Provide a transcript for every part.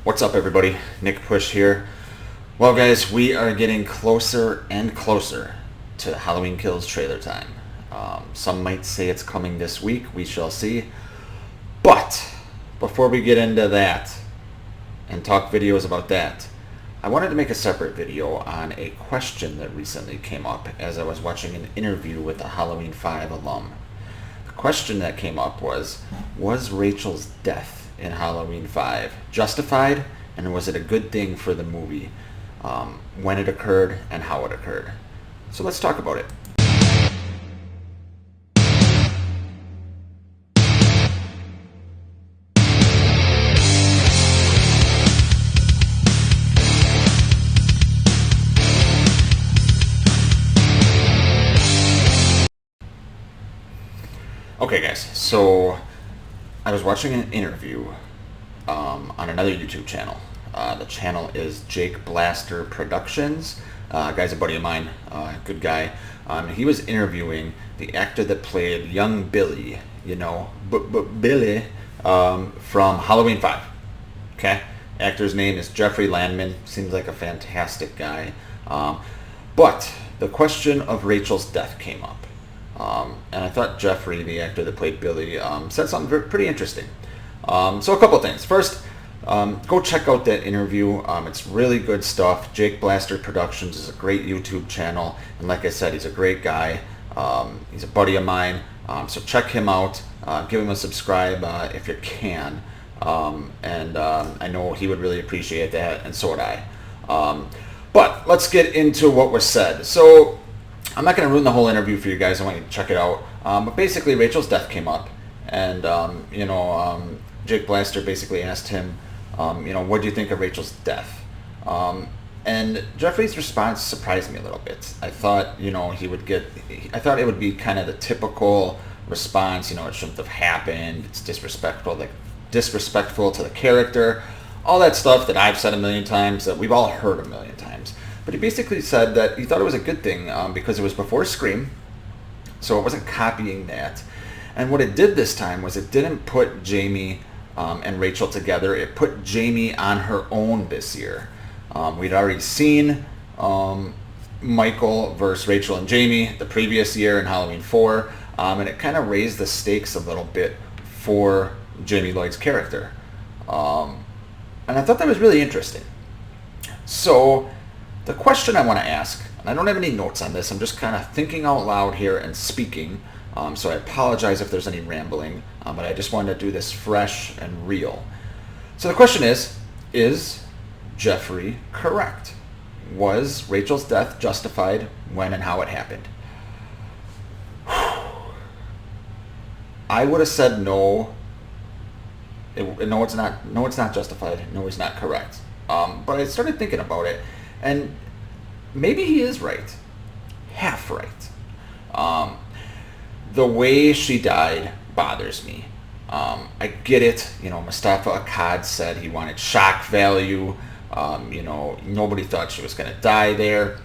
What's up, everybody? Nick Push here. Well, guys, we are getting closer and closer to Halloween Kills trailer time. Some might say it's coming this week. We shall see. But before we get into that and talk videos about that, I wanted to make a separate video on a question that recently came up as I was watching an interview with a Halloween 5 alum. The question that came up was Rachel's death in Halloween 5 justified, and was it a good thing for the movie when it occurred and how it occurred? So let's talk about it. Okay, guys, so I was watching an interview on another YouTube channel. The channel is Jake Blaster Productions. Guy's a buddy of mine, good guy. He was interviewing the actor that played young Billy, Billy from Halloween 5. Okay? Actor's name is Jeffrey Landman. Seems like a fantastic guy. But the question of Rachel's death came up. And I thought Jeffrey, the actor that played Billy, said something pretty interesting. So a couple things. First, go check out that interview. It's really good stuff. Jake Blaster Productions is a great YouTube channel. And like I said, he's a great guy. He's a buddy of mine. So check him out. Give him a subscribe if you can. And I know he would really appreciate that, and so would I. But let's get into what was said. So I'm not going to ruin the whole interview for you guys. I want you to check it out. But basically, Rachel's death came up. And, Jake Blaster basically asked him, what do you think of Rachel's death? And Jeffrey's response surprised me a little bit. I thought, I thought it would be kind of the typical response, it shouldn't have happened. It's disrespectful to the character. All that stuff that I've said a million times, that we've all heard a million times. But he basically said that he thought it was a good thing because it was before Scream, so it wasn't copying that. And what it did this time was it didn't put Jamie and Rachel together. It put Jamie on her own this year. We'd already seen Michael versus Rachel and Jamie the previous year in Halloween 4, and it kind of raised the stakes a little bit for Jamie Lloyd's character. And I thought that was really interesting. So the question I want to ask, and I don't have any notes on this, I'm just kind of thinking out loud here and speaking, so I apologize if there's any rambling, but I just wanted to do this fresh and real. So the question is Jeffrey correct? Was Rachel's death justified when and how it happened? I would have said no. No, it's not. No, it's not justified. No, he's not correct. But I started thinking about it, and maybe he is right, half right. The way she died bothers me. I get it. Mustafa Akkad said he wanted shock value. Nobody thought she was going to die there,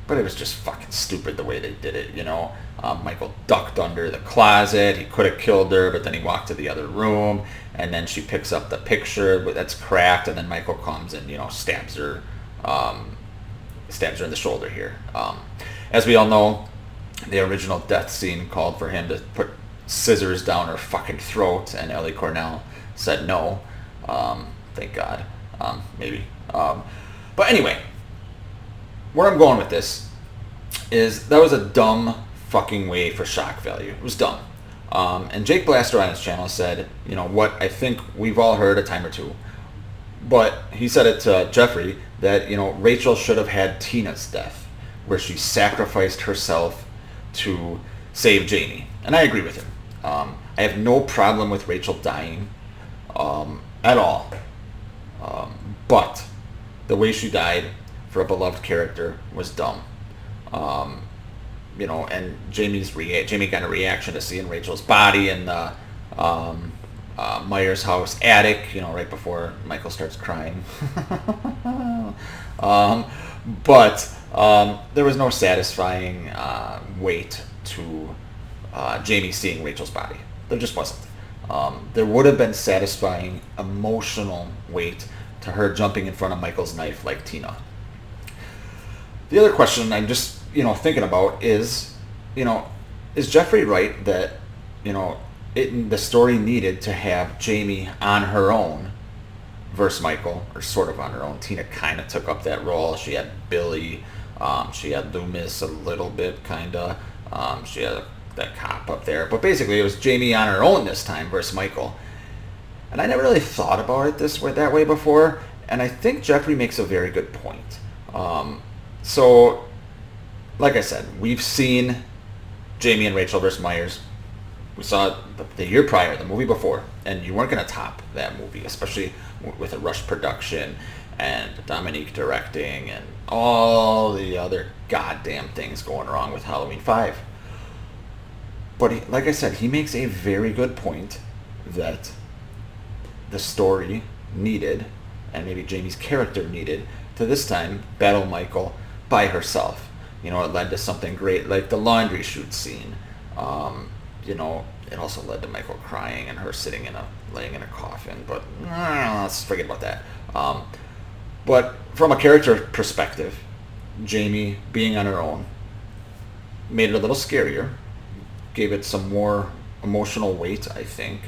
but it was just fucking stupid the way they did it. Michael ducked under the closet. He could have killed her, but then he walked to the other room, and then she picks up the picture that's cracked, and then Michael comes and stabs her in the shoulder here. As we all know, the original death scene called for him to put scissors down her fucking throat, and Ellie Cornell said no. Thank God. Maybe. But anyway, where I'm going with this is that was a dumb fucking way for shock value. It was dumb. And Jake Blaster on his channel said, what I think we've all heard a time or two. But he said it to Jeffrey that, Rachel should have had Tina's death, where she sacrificed herself to save Jamie. And I agree with him. I have no problem with Rachel dying at all. But the way she died for a beloved character was dumb. And Jamie got a reaction to seeing Rachel's body in the Myers house attic, right before Michael starts crying. But there was no satisfying weight to Jamie seeing Rachel's body. There just wasn't. There would have been satisfying emotional weight to her jumping in front of Michael's knife like Tina. The other question I'm just, thinking about is, is Jeffrey right that, the story needed to have Jamie on her own versus Michael, or sort of on her own. Tina kind of took up that role. She had Billy, she had Loomis a little bit, kind of. She had that cop up there. But basically it was Jamie on her own this time versus Michael. And I never really thought about it that way before, and I think Jeffrey makes a very good point. So, like I said, we've seen Jamie and Rachel versus Myers. We saw it the year prior, the movie before, and you weren't going to top that movie, especially with a rush production and Dominique directing and all the other goddamn things going wrong with Halloween 5. But like I said, he makes a very good point that the story needed, and maybe Jamie's character needed, to this time battle Michael by herself. It led to something great like the laundry chute scene. It also led to Michael crying and her laying in a coffin, but let's forget about that. But from a character perspective, Jamie being on her own made it a little scarier, gave it some more emotional weight, I think.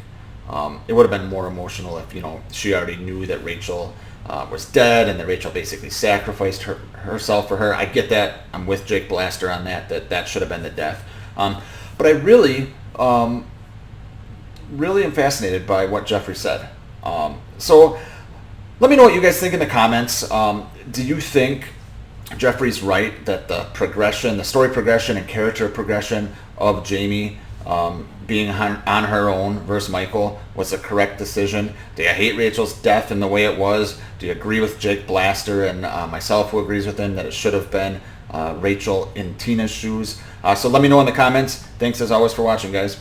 It would have been more emotional if, she already knew that Rachel was dead and that Rachel basically sacrificed herself for her. I get that. I'm with Jake Blaster on that should have been the death. But I really am fascinated by what Jeffrey said. So let me know what you guys think in the comments. Do you think Jeffrey's right that the story progression and character progression of Jamie being on her own versus Michael was the correct decision? Do you hate Rachel's death in the way it was? Do you agree with Jake Blaster and myself, who agrees with him, that it should have been Rachel in Tina's shoes? So let me know in the comments. Thanks as always for watching, guys.